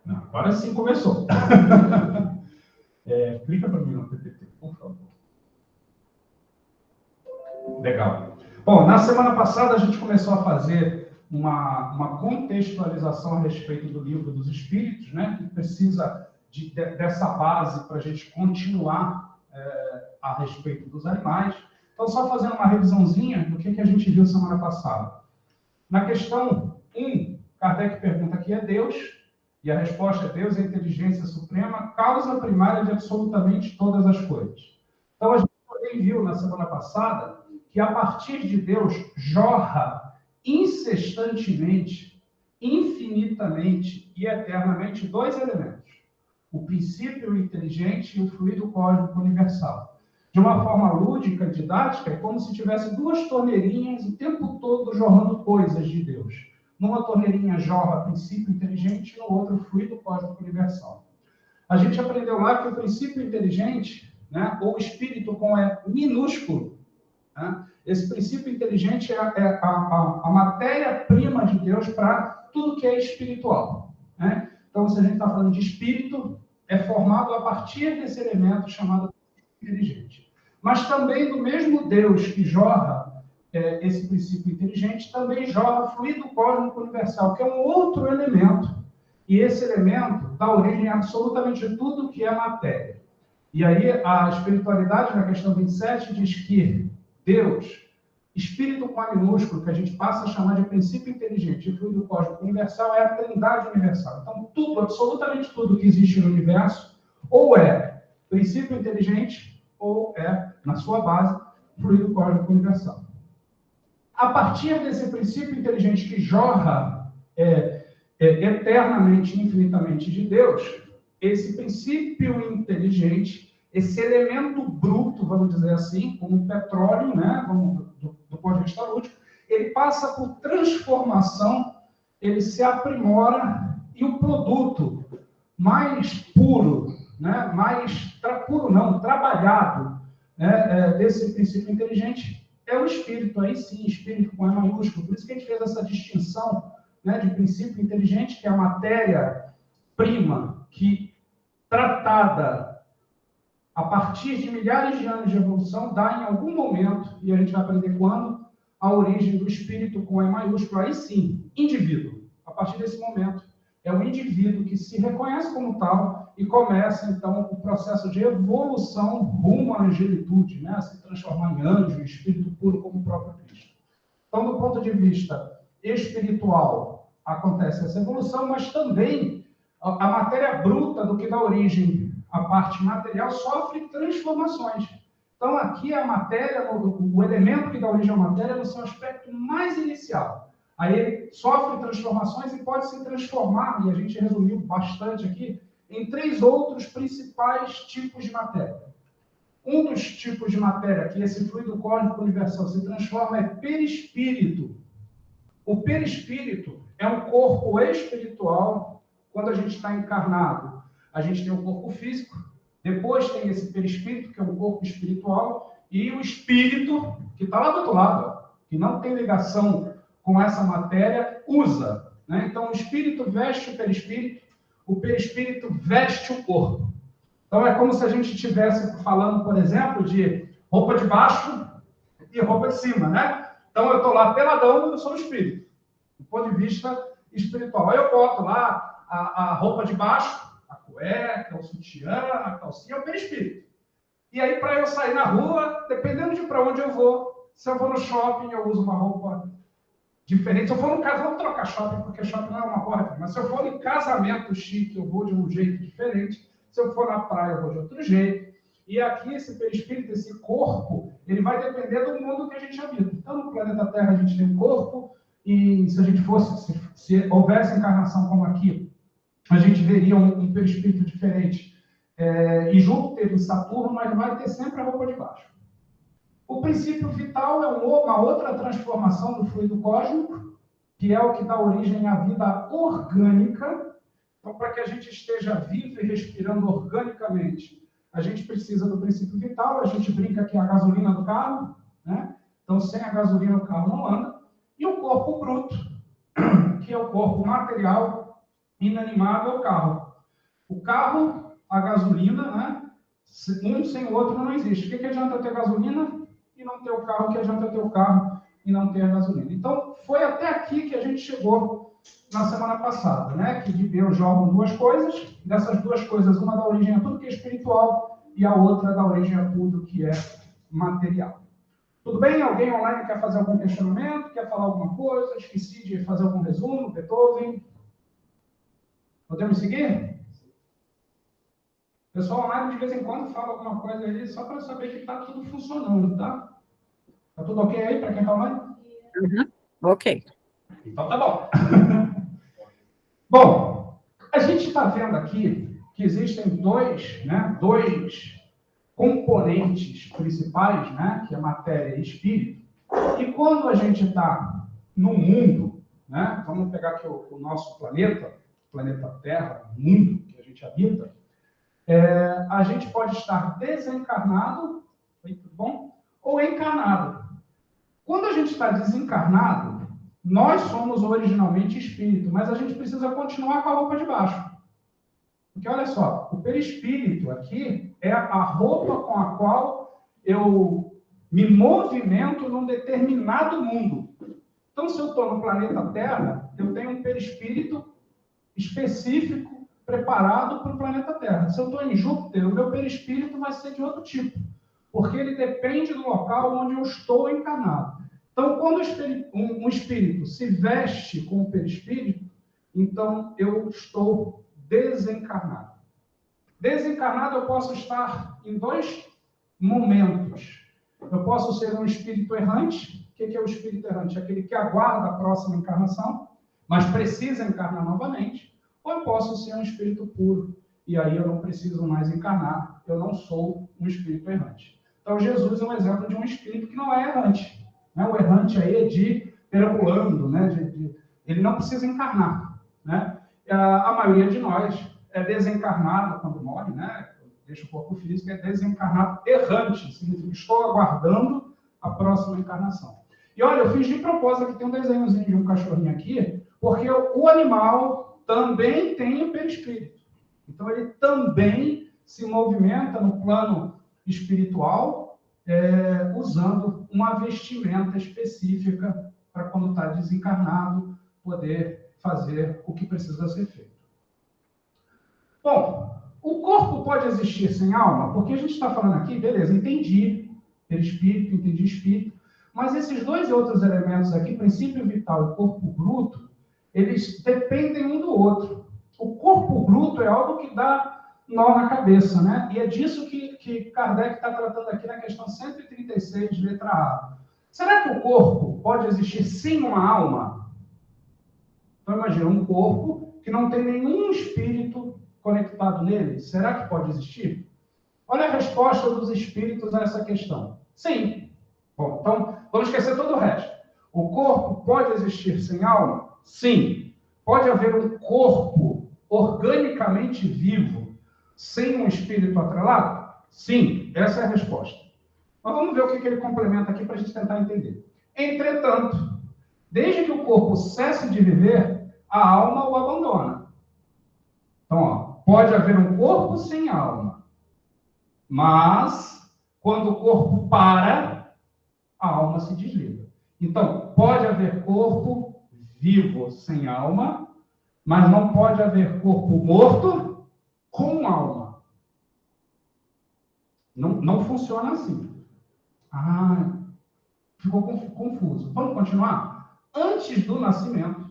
Não, agora sim começou. Clica para mim no PPT, por favor. Legal. Bom, na semana passada a gente começou a fazer uma contextualização a respeito do livro dos Espíritos, né? Que precisa dessa base para a gente continuar a respeito dos animais. Então, só fazendo uma revisãozinha do que a gente viu semana passada. Na questão 1, Kardec pergunta aqui: é Deus? E a resposta é: Deus é a inteligência suprema, causa primária de absolutamente todas as coisas. Então, a gente também viu na semana passada que a partir de Deus jorra incessantemente, infinitamente e eternamente dois elementos: o princípio inteligente e o fluido cósmico universal. De uma forma lúdica, didática, é como se tivesse duas torneirinhas o tempo todo jorrando coisas de Deus. Numa torneirinha jorra princípio inteligente, no outro fluido cósmico universal. A gente aprendeu lá que o princípio inteligente, né, ou espírito com E minúsculo, né, esse princípio inteligente é a matéria-prima de Deus para tudo que é espiritual. Né? Então, se a gente está falando de espírito, é formado a partir desse elemento chamado inteligente. Mas também do mesmo Deus que jorra esse princípio inteligente, também jorra fluido cósmico universal, que é um outro elemento. E esse elemento dá origem a absolutamente tudo que é matéria. E aí a espiritualidade, na questão 27, diz que Deus, espírito com A minúsculo, que a gente passa a chamar de princípio inteligente e fluido cósmico universal, é a trindade universal. Então, tudo, absolutamente tudo que existe no universo, ou é princípio inteligente, ou é, na sua base, fluido cósmico universal. A partir desse princípio inteligente que jorra eternamente, infinitamente de Deus, esse princípio inteligente, esse elemento bruto, vamos dizer assim, como o petróleo, né, do ponto de vista lúdico, ele passa por transformação, ele se aprimora e o produto mais puro, né, trabalhado, né, desse princípio inteligente é o espírito, aí sim, espírito com E maiúsculo. Por isso que a gente fez essa distinção, né, de princípio inteligente, que é a matéria-prima, que tratada a partir de milhares de anos de evolução, dá em algum momento, e a gente vai aprender quando, a origem do espírito com E maiúsculo, aí sim, indivíduo. A partir desse momento, é o indivíduo que se reconhece como tal e começa, então, o processo de evolução rumo à angelitude, né? A se transformar em anjo, espírito puro, como o próprio Cristo. Então, do ponto de vista espiritual, acontece essa evolução, mas também a matéria bruta do que dá origem à parte material sofre transformações. Então, aqui a matéria, o elemento que dá origem à matéria, no seu aspecto mais inicial. Aí ele sofre transformações e pode se transformar, e a gente resumiu bastante aqui, em 3 outros principais tipos de matéria. Um dos tipos de matéria que esse fluido cósmico universal se transforma é perispírito. O perispírito é um corpo espiritual. Quando a gente está encarnado, a gente tem um corpo físico, depois tem esse perispírito, que é um corpo espiritual, e o espírito, que está lá do outro lado, que não tem ligação com essa matéria, usa. Né? Então, o espírito veste o perispírito veste o corpo. Então, é como se a gente estivesse falando, por exemplo, de roupa de baixo e roupa de cima, né? Então, eu estou lá peladão, eu sou o espírito, do ponto de vista espiritual. Aí eu boto lá a roupa de baixo, a cueca, o sutiã, a calcinha, o perispírito. E aí, para eu sair na rua, dependendo de para onde eu vou, se eu vou no shopping, eu uso uma roupa diferente. Se eu for no caso, vamos trocar shopping, porque shopping não é uma porta. Mas se eu for em casamento chique, eu vou de um jeito diferente. Se eu for na praia, eu vou de outro jeito. E aqui, esse perispírito, esse corpo, ele vai depender do mundo que a gente habita. Então, no planeta Terra, a gente tem um corpo, e se a gente fosse, se houvesse encarnação como aqui, a gente veria um perispírito diferente. E Júpiter e Saturno, mas vai ter sempre a roupa de baixo. O princípio vital é uma outra transformação do fluido cósmico, que é o que dá origem à vida orgânica. Então, para que a gente esteja vivo e respirando organicamente, a gente precisa do princípio vital. A gente brinca que é a gasolina do carro, né? Então, sem a gasolina, o carro não anda. E o corpo bruto, que é o corpo material, inanimável é o carro. O carro, a gasolina, né? Um sem o outro não existe. O que adianta ter gasolina e não ter o carro? O que adianta ter o carro e não ter a gasolina? Então, foi até aqui que a gente chegou na semana passada, né? Que de Deus jogam duas coisas. Dessas duas coisas, uma dá origem a tudo que é espiritual e a outra dá origem a tudo que é material. Tudo bem? Alguém online quer fazer algum questionamento? Quer falar alguma coisa? Esqueci de fazer algum resumo? Beethoven? Podemos seguir? O pessoal online de vez em quando fala alguma coisa aí, só para saber que está tudo funcionando, tá? Tá tudo ok aí para quem está online? Uhum. Ok. Então tá bom. Bom, a gente está vendo aqui que existem dois componentes principais, né? Que é matéria e espírito. E quando a gente está no mundo, né? Vamos pegar aqui o nosso planeta Terra, o mundo que a gente habita, a gente pode estar desencarnado, tudo bom? Ou encarnado. Quando a gente está desencarnado, nós somos originalmente espírito, mas a gente precisa continuar com a roupa de baixo. Porque olha só, o perispírito aqui é a roupa com a qual eu me movimento num determinado mundo. Então, se eu estou no planeta Terra, eu tenho um perispírito específico preparado para o planeta Terra. Se eu estou em Júpiter, o meu perispírito vai ser de outro tipo, porque ele depende do local onde eu estou encarnado. Então, quando um espírito se veste com o perispírito, então eu estou desencarnado. Desencarnado eu posso estar em dois momentos. Eu posso ser um espírito errante. O que é o espírito errante? Aquele que aguarda a próxima encarnação, mas precisa encarnar novamente. Ou eu posso ser um espírito puro, e aí eu não preciso mais encarnar, eu não sou um espírito errante. Então, Jesus é um exemplo de um espírito que não é errante. Né? O errante aí é de perambulando, né? Ele não precisa encarnar. Né? A maioria de nós é desencarnado quando morre, né? Deixa o corpo físico, é desencarnado errante, significa que estou aguardando a próxima encarnação. E olha, eu fiz de propósito, aqui tem um desenhozinho de um cachorrinho aqui, porque o animal também tem o perispírito. Então, ele também se movimenta no plano espiritual, usando uma vestimenta específica para, quando está desencarnado, poder fazer o que precisa ser feito. Bom, o corpo pode existir sem alma? Porque a gente está falando aqui, beleza, entendi perispírito, entendi espírito, mas esses dois outros elementos aqui, princípio vital e corpo bruto, eles dependem um do outro. O corpo bruto é algo que dá nó na cabeça, né? E é disso que Kardec está tratando aqui na questão 136, letra A. Será que o corpo pode existir sem uma alma? Então, imagina, um corpo que não tem nenhum espírito conectado nele. Será que pode existir? Olha a resposta dos espíritos a essa questão. Sim. Bom, então, vamos esquecer todo o resto. O corpo pode existir sem alma? Sim. Pode haver um corpo organicamente vivo sem um espírito atrelado? Sim. Essa é a resposta. Mas vamos ver o que ele complementa aqui para a gente tentar entender. Entretanto, desde que o corpo cesse de viver, a alma o abandona. Então, ó, pode haver um corpo sem alma, mas quando o corpo para, a alma se desliga. Então, pode haver corpo vivo sem alma, mas não pode haver corpo morto com alma. Não funciona assim. Ah, ficou confuso. Vamos continuar? Antes do nascimento,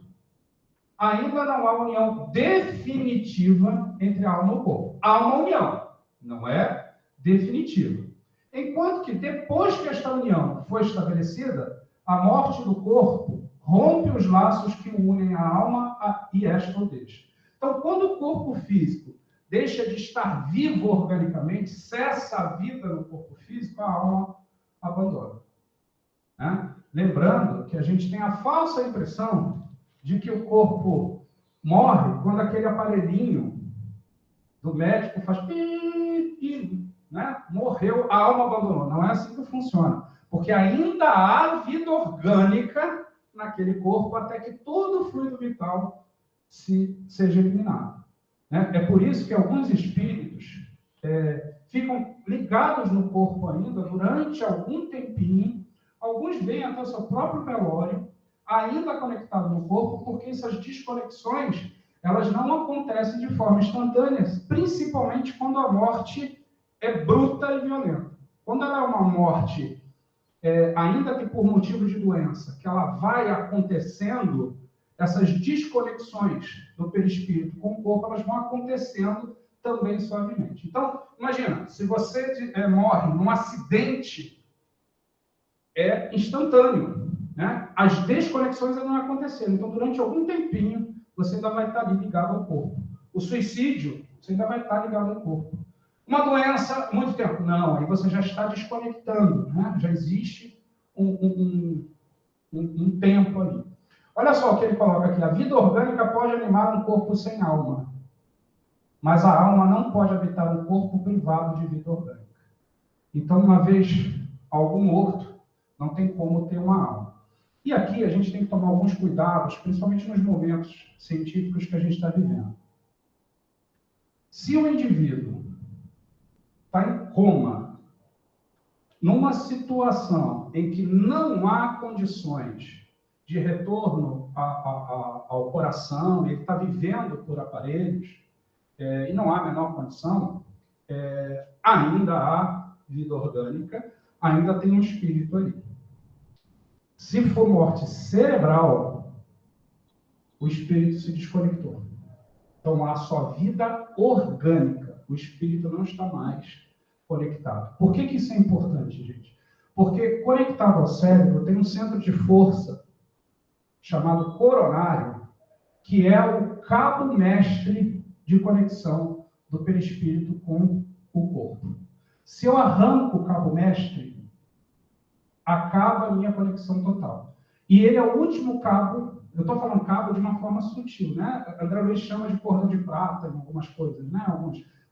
ainda não há união definitiva entre a alma e o corpo. Há uma união, não é definitiva. Enquanto que depois que esta união foi estabelecida, a morte do corpo rompe os laços que unem a alma e esta o deixa. Então, quando o corpo físico deixa de estar vivo organicamente, cessa a vida no corpo físico, a alma abandona. Né? Lembrando que a gente tem a falsa impressão de que o corpo morre quando aquele aparelhinho do médico faz pi, né? Morreu, a alma abandonou. Não é assim que funciona. Porque ainda há vida orgânica naquele corpo até que todo o fluido vital seja eliminado. Né? É por isso que alguns espíritos ficam ligados no corpo ainda durante algum tempinho. Alguns vêm até o seu próprio velório, ainda conectado no corpo, porque essas desconexões elas não acontecem de forma instantânea, principalmente quando a morte é bruta e violenta. Quando ela é uma morte, ainda que por motivo de doença, que ela vai acontecendo, essas desconexões do perispírito com o corpo, elas vão acontecendo também suavemente. Então, imagina, se você morre num acidente, é instantâneo, né? As desconexões ainda não aconteceram. Então, durante algum tempinho, você ainda vai estar ali ligado ao corpo. O suicídio, você ainda vai estar ligado ao corpo. Uma doença, muito tempo. Não, aí você já está desconectando, né? Já existe um tempo ali. Olha só o que ele coloca aqui. A vida orgânica pode animar um corpo sem alma, mas a alma não pode habitar um corpo privado de vida orgânica. Então, uma vez algo morto, não tem como ter uma alma. E aqui a gente tem que tomar alguns cuidados, principalmente nos momentos científicos que a gente está vivendo. Se o indivíduo está em coma, numa situação em que não há condições de retorno ao coração, ele está vivendo por aparelhos, e não há a menor condição, ainda há vida orgânica, ainda tem um espírito ali. Se for morte cerebral, o espírito se desconectou. Então há só vida orgânica, o espírito não está mais conectado. Por que isso é importante, gente? Porque conectado ao cérebro tem um centro de força chamado coronário, que é o cabo mestre de conexão do perispírito com o corpo. Se eu arranco o cabo mestre, acaba a minha conexão total. E ele é o último cabo, eu estou falando cabo de uma forma sutil, né? André Luiz chama de cordão de prata em algumas coisas, né?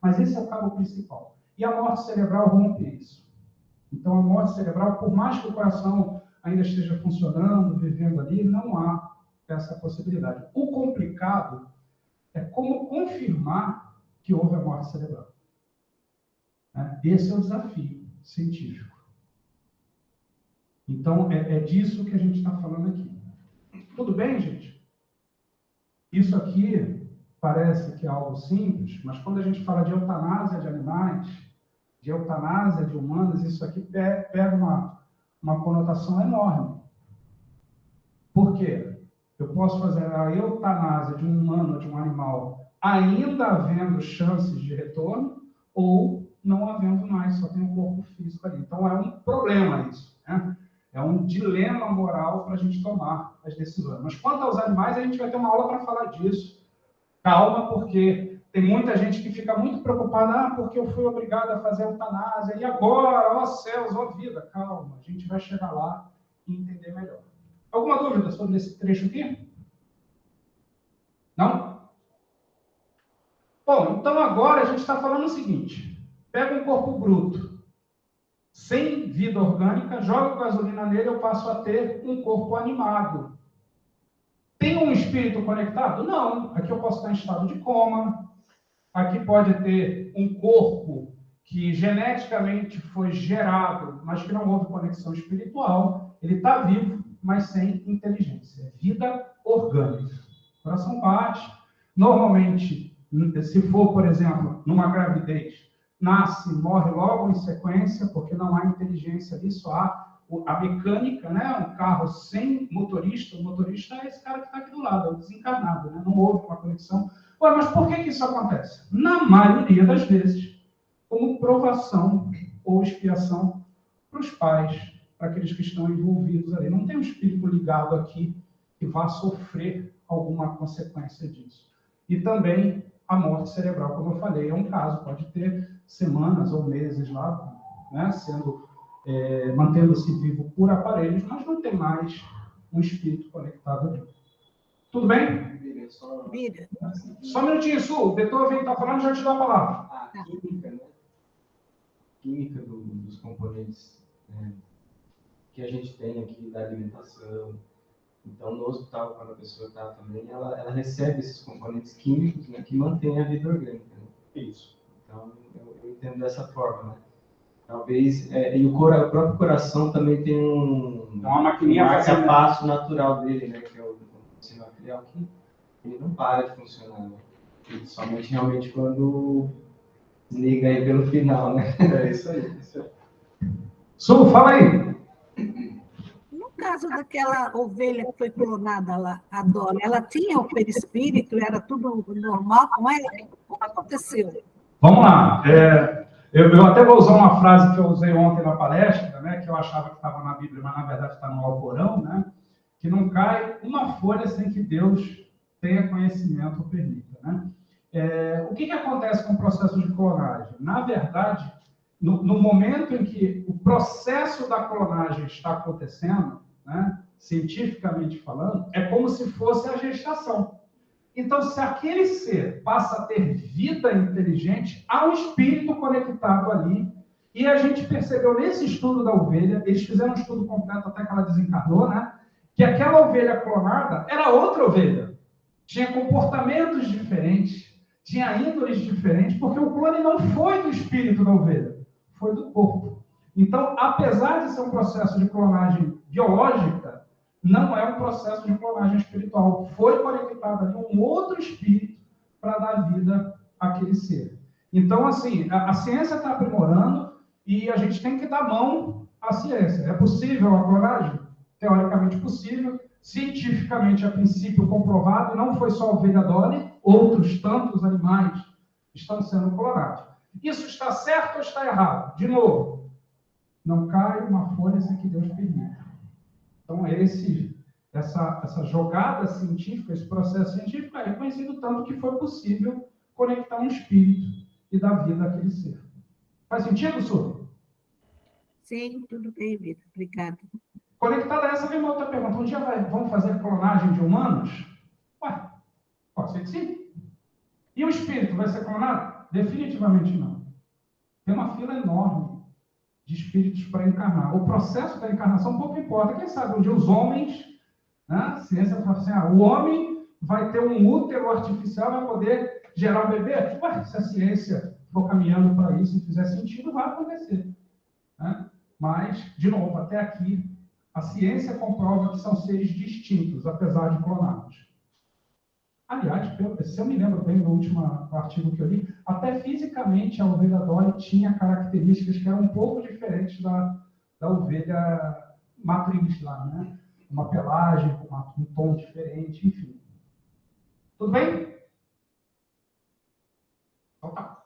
Mas esse é o cabo principal. E a morte cerebral rompe isso. Então, a morte cerebral, por mais que o coração ainda esteja funcionando, vivendo ali, não há essa possibilidade. O complicado é como confirmar que houve a morte cerebral. Esse é o desafio científico. Então, é disso que a gente está falando aqui. Tudo bem, gente? Isso aqui parece que é algo simples, mas quando a gente fala de eutanásia de animais, de eutanásia de humanos, isso aqui pega uma conotação enorme. Por quê? Eu posso fazer a eutanásia de um humano ou de um animal ainda havendo chances de retorno ou não havendo mais, só tem um corpo físico ali. Então é um problema isso, né? É um dilema moral para a gente tomar as decisões. Mas quanto aos animais, a gente vai ter uma aula para falar disso. Calma, porque tem muita gente que fica muito preocupada, porque eu fui obrigado a fazer eutanásia, e agora, ó céus, ó vida. Calma, a gente vai chegar lá e entender melhor. Alguma dúvida sobre esse trecho aqui? Não? Bom, então agora a gente está falando o seguinte. Pega um corpo bruto, sem vida orgânica, jogo gasolina nele, eu passo a ter um corpo animado. Tem um espírito conectado? Não. Aqui eu posso estar em estado de coma. Aqui pode ter um corpo que geneticamente foi gerado, mas que não houve conexão espiritual. Ele está vivo, mas sem inteligência. É vida orgânica. O coração bate. Normalmente, se for, por exemplo, numa gravidez, nasce, morre logo em sequência, porque não há inteligência ali, só há a mecânica, né? Um carro sem motorista, o motorista é esse cara que está aqui do lado, é o desencarnado, né? Não houve uma conexão. Ué, mas por que isso acontece? Na maioria das vezes, como provação ou expiação para os pais, para aqueles que estão envolvidos ali. Não tem um espírito ligado aqui que vá sofrer alguma consequência disso. E também a morte cerebral, como eu falei, é um caso, pode ter semanas ou meses lá, né, mantendo-se vivo por aparelhos, mas não tem mais um espírito conectado ali. Tudo bem? Vira. Só um minutinho, Su. O Beethoven está falando, já te dou a palavra. A química, né? Química dos componentes, né, que a gente tem aqui da alimentação, Então, no hospital, quando a pessoa está também, ela recebe esses componentes químicos, né, que mantêm a vida orgânica. Né? Isso. Então, eu entendo dessa forma, né? Talvez, e o próprio coração também tem uma maquininha marca-passo natural dele, né? Que é o sinal arterial, que ele não para de funcionar, né? Somente realmente quando liga aí pelo final, né? É isso aí. Su, fala aí. No caso daquela ovelha que foi clonada lá, a Dolly, ela tinha o perispírito, era tudo normal com ela? Como aconteceu? Vamos lá. Eu até vou usar uma frase que eu usei ontem na palestra, né, que eu achava que estava na Bíblia, mas na verdade está no Alcorão, né, que não cai uma folha sem que Deus tenha conhecimento ou permita. Né? O que acontece com o processo de clonagem? Na verdade, no momento em que o processo da clonagem está acontecendo, né, cientificamente falando, é como se fosse a gestação. Então, se aquele ser passa a ter vida inteligente, há um espírito conectado ali. E a gente percebeu nesse estudo da ovelha, eles fizeram um estudo completo até que ela desencarnou, né? Que aquela ovelha clonada era outra ovelha. Tinha comportamentos diferentes, tinha índoles diferentes, porque o clone não foi do espírito da ovelha, foi do corpo. Então, apesar de ser um processo de clonagem biológica, não é um processo de clonagem espiritual. Foi conectado ali um outro espírito para dar vida àquele ser. Então, assim, a ciência está aprimorando e a gente tem que dar mão à ciência. É possível a clonagem? Teoricamente possível. Cientificamente, a princípio, comprovado. Não foi só a ovelha Dolly, outros tantos animais estão sendo clonados. Isso está certo ou está errado? De novo, não cai uma folha sem que Deus permita. Então, essa jogada científica, esse processo científico é reconhecido tanto que foi possível conectar um espírito e dar vida àquele ser. Faz sentido, Su? Sim, tudo bem, Vitor. Obrigada. Conectada a essa, vem uma outra pergunta. Um dia vamos fazer clonagem de humanos? Ué, pode ser que sim. E o espírito vai ser clonado? Definitivamente não. Tem uma fila enorme de espíritos para encarnar. O processo da encarnação pouco importa. Quem sabe um dia os homens, né, a ciência fala assim, o homem vai ter um útero artificial, vai poder gerar um bebê? Ué, se a ciência for caminhando para isso e fizer sentido, vai acontecer. Né? Mas, de novo, até aqui, a ciência comprova que são seres distintos, apesar de clonados. Aliás, se eu me lembro bem do último artigo que eu li, até fisicamente a ovelha Dolly tinha características que eram um pouco diferentes da ovelha matriz lá, né? Uma pelagem, um tom diferente, enfim. Tudo bem? Então tá.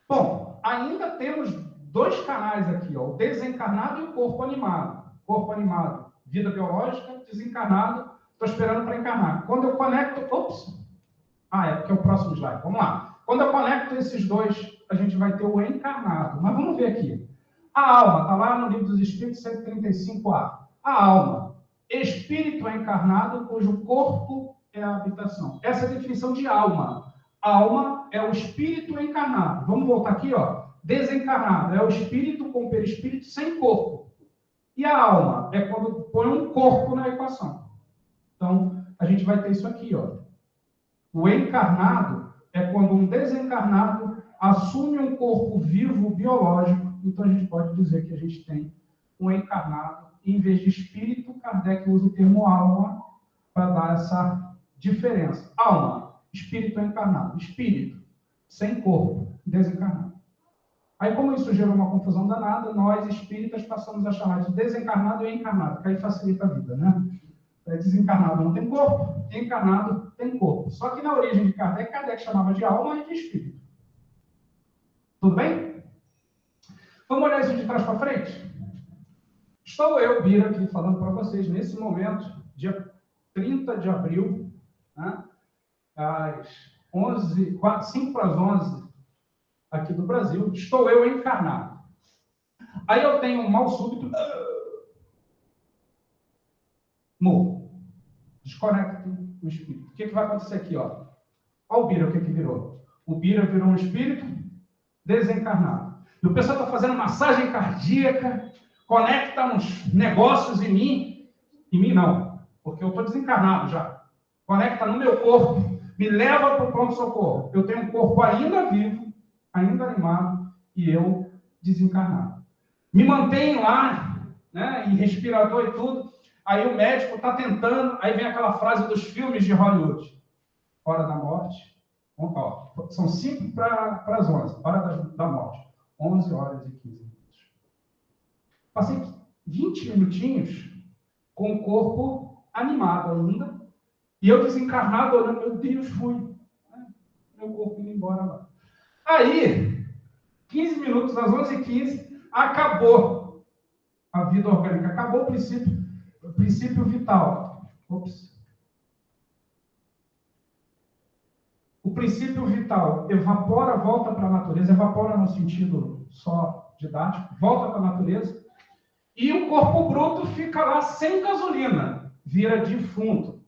Bom, ainda temos dois canais aqui, ó, o desencarnado e o corpo animado. Corpo animado, vida biológica, desencarnado, estou esperando para encarnar. Quando eu conecto... é porque é o próximo slide. Vamos lá. Quando eu conecto esses dois, a gente vai ter o encarnado. Mas vamos ver aqui. A alma, está lá no Livro dos Espíritos, 135A. A alma, espírito encarnado, cujo corpo é a habitação. Essa é a definição de alma. Alma é o espírito encarnado. Vamos voltar aqui, ó. Desencarnado é o espírito com perispírito sem corpo. E a alma é quando põe um corpo na equação. Então, a gente vai ter isso aqui, ó. O encarnado é quando um desencarnado assume um corpo vivo biológico. Então, a gente pode dizer que a gente tem um encarnado. Em vez de espírito, Kardec usa o termo alma para dar essa diferença. Alma, espírito encarnado. Espírito, sem corpo, desencarnado. Aí, como isso gerou uma confusão danada, nós, espíritas, passamos a chamar de desencarnado e encarnado, que aí facilita a vida, né? Desencarnado não tem corpo, encarnado tem corpo. Só que na origem de Kardec, Kardec chamava de alma e de espírito. Tudo bem? Vamos olhar isso de trás para frente? Estou eu, Bira, aqui falando para vocês, nesse momento, dia 30 de abril, né, às 5 para as 11 aqui do Brasil, estou eu encarnado. Aí eu tenho um mal súbito, morro, desconecto o espírito. O que vai acontecer aqui? Olha o Bira, o que virou? O Bira virou um espírito desencarnado. E o pessoal está fazendo massagem cardíaca, conecta uns negócios em mim não. porque eu estou desencarnado já. Conecta no meu corpo, me leva para o pronto-socorro. Eu tenho um corpo ainda vivo, ainda animado, e eu desencarnado. Me mantém lá, né, em respirador e tudo. Aí o médico está tentando, aí vem aquela frase dos filmes de Hollywood. Hora da morte. Ó, são 5 para as 11, hora da morte. 11 horas e 15 minutos. Passei 20 minutinhos com o corpo animado ainda, e eu desencarnado, olhando, meu Deus, fui. Meu corpo indo embora lá. Aí, 15 minutos, às 11h15, acabou a vida orgânica, acabou o princípio vital. Ops. O princípio vital evapora, volta para a natureza, evapora no sentido só didático, volta para a natureza, e o corpo bruto fica lá sem gasolina, vira defunto.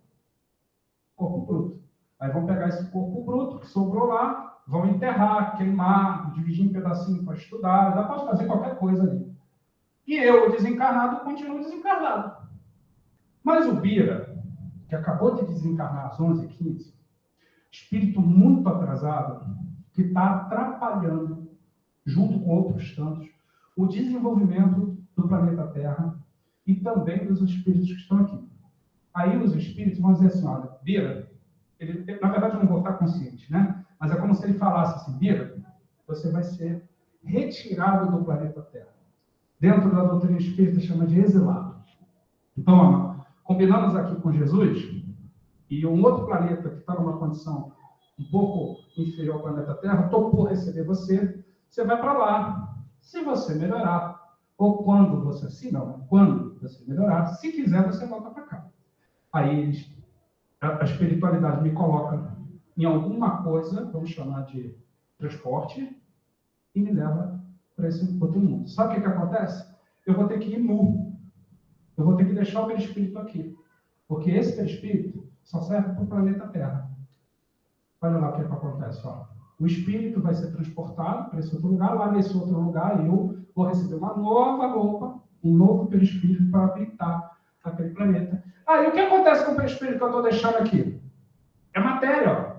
Corpo bruto. Aí vão pegar esse corpo bruto que sobrou lá, vão enterrar, queimar, dividir em pedacinhos para estudar, dá para fazer qualquer coisa ali. E eu, desencarnado, continuo desencarnado. Mas o Bira, que acabou de desencarnar às 11h15, espírito muito atrasado, que está atrapalhando, junto com outros tantos, o desenvolvimento do planeta Terra e também dos espíritos que estão aqui. Aí os espíritos vão dizer assim, olha, Bira, ele, na verdade eu não vou estar consciente, né? Mas é como se ele falasse assim, Bira, você vai ser retirado do planeta Terra. Dentro da doutrina espírita chama de exilado. Então, combinamos aqui com Jesus, e um outro planeta que está numa condição um pouco inferior ao planeta Terra, topou receber você, você vai para lá. Se você melhorar, ou quando você, se não, quando você melhorar, se quiser, você volta para cá. Aí a espiritualidade me coloca em alguma coisa, vamos chamar de transporte, e me leva para esse outro mundo. Sabe o que acontece? Eu vou ter que ir nu. Eu vou ter que deixar o perispírito aqui. Porque esse perispírito só serve para o planeta Terra. Olha lá o que acontece. Ó. O espírito vai ser transportado para esse outro lugar. Lá nesse outro lugar eu vou receber uma nova roupa, um novo perispírito para habitar aquele planeta. E o que acontece com o perispírito que eu estou deixando aqui? É matéria. Ó.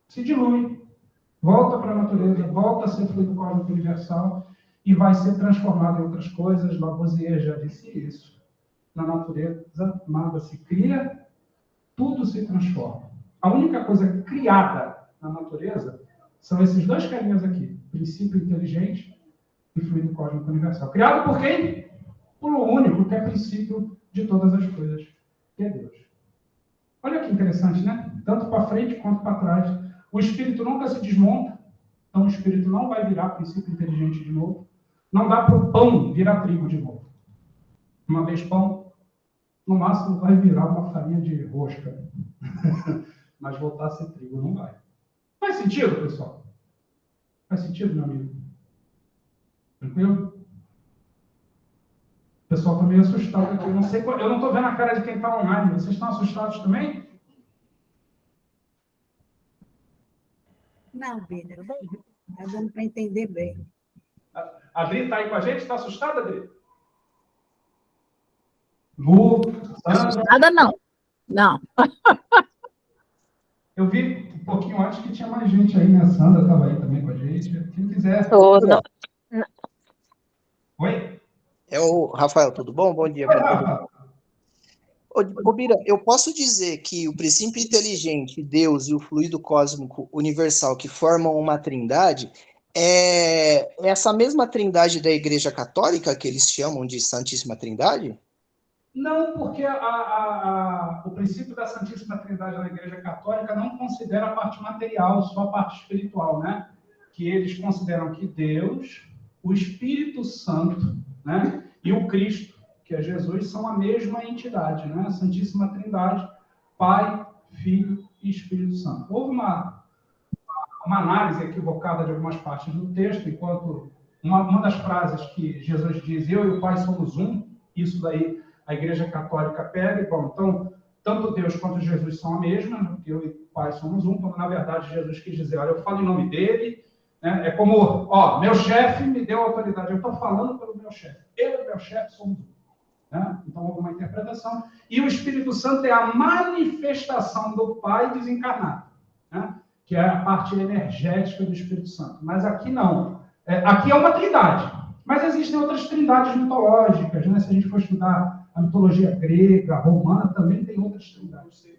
Se dilui. Volta para a natureza, volta a ser fluido cósmico universal e vai ser transformado em outras coisas. Lavoisier já disse isso. Na natureza, nada se cria, tudo se transforma. A única coisa criada na natureza são esses dois carinhas aqui, princípio inteligente e fluido cósmico universal. Criado por quem? Por o único que é princípio de todas as coisas, que é Deus. Olha que interessante, né? Tanto para frente quanto para trás. O espírito nunca se desmonta, então o espírito não vai virar princípio inteligente de novo. Não dá para o pão virar trigo de novo. Uma vez pão, no máximo vai virar uma farinha de rosca. Mas voltar a ser trigo não vai. Faz sentido, pessoal? Faz sentido, meu amigo? Tranquilo? O pessoal está meio assustado aqui. Eu não estou vendo a cara de quem está online. Vocês estão assustados também? Não, Bíblia. Está dando para entender bem. A Adri está aí com a gente? Está assustada, Adri? Lu, Sandra? Assustada não. Não. Eu vi um pouquinho antes que tinha mais gente aí, né? A Sandra estava aí também com a gente. Quem quiser. Oi? É o Rafael, tudo bom? Bom dia para todo mundo. Ô, Bira, eu posso dizer que o princípio inteligente, Deus e o fluido cósmico universal que formam uma trindade é essa mesma trindade da Igreja Católica que eles chamam de Santíssima Trindade? Não, porque o princípio da Santíssima Trindade na Igreja Católica não considera a parte material, só a parte espiritual, né? Que eles consideram que Deus, o Espírito Santo, né? E o Cristo, que é Jesus, são a mesma entidade, né? A Santíssima Trindade, Pai, Filho e Espírito Santo. Houve uma análise equivocada de algumas partes do texto, enquanto uma das frases que Jesus diz, eu e o Pai somos um, isso daí a Igreja Católica pega, bom, então, tanto Deus quanto Jesus são a mesma, né? Eu e o Pai somos um, quando na verdade Jesus quis dizer, olha, eu falo em nome dele, né? É como, meu chefe me deu autoridade, eu estou falando pelo meu chefe, eu e o meu chefe somos um. né? Então, alguma interpretação. E o Espírito Santo é a manifestação do Pai desencarnado, né? Que é a parte energética do Espírito Santo. Mas aqui não. Aqui é uma trindade. Mas existem outras trindades mitológicas, né? Se a gente for estudar a mitologia grega, romana, também tem outras trindades.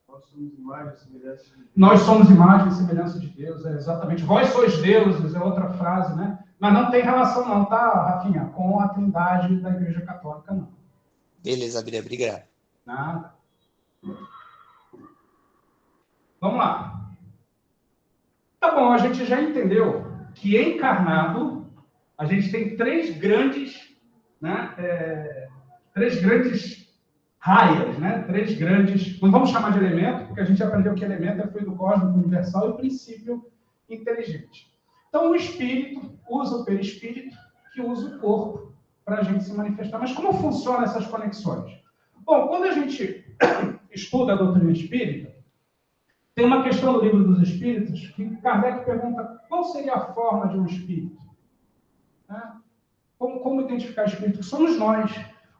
Nós somos imagem e semelhança de Deus. Nós somos imagem e semelhança de Deus, exatamente. Vós sois deuses, é outra frase, né? Mas não tem relação não, tá, Rafinha? Com a trindade da Igreja Católica, não. Beleza, Bira, obrigado. Nada. Vamos lá. Tá bom, a gente já entendeu que encarnado, a gente tem três grandes, né? Três grandes raias, né? Três grandes, não vamos chamar de elemento, porque a gente aprendeu que elemento é fluido cósmico universal e princípio inteligente. Então, o espírito usa o perispírito, que usa o corpo para a gente se manifestar. Mas como funcionam essas conexões? Bom, quando a gente estuda a doutrina espírita, tem uma questão no Livro dos Espíritos que Kardec pergunta qual seria a forma de um espírito? Né? Como identificar espírito? Que somos nós.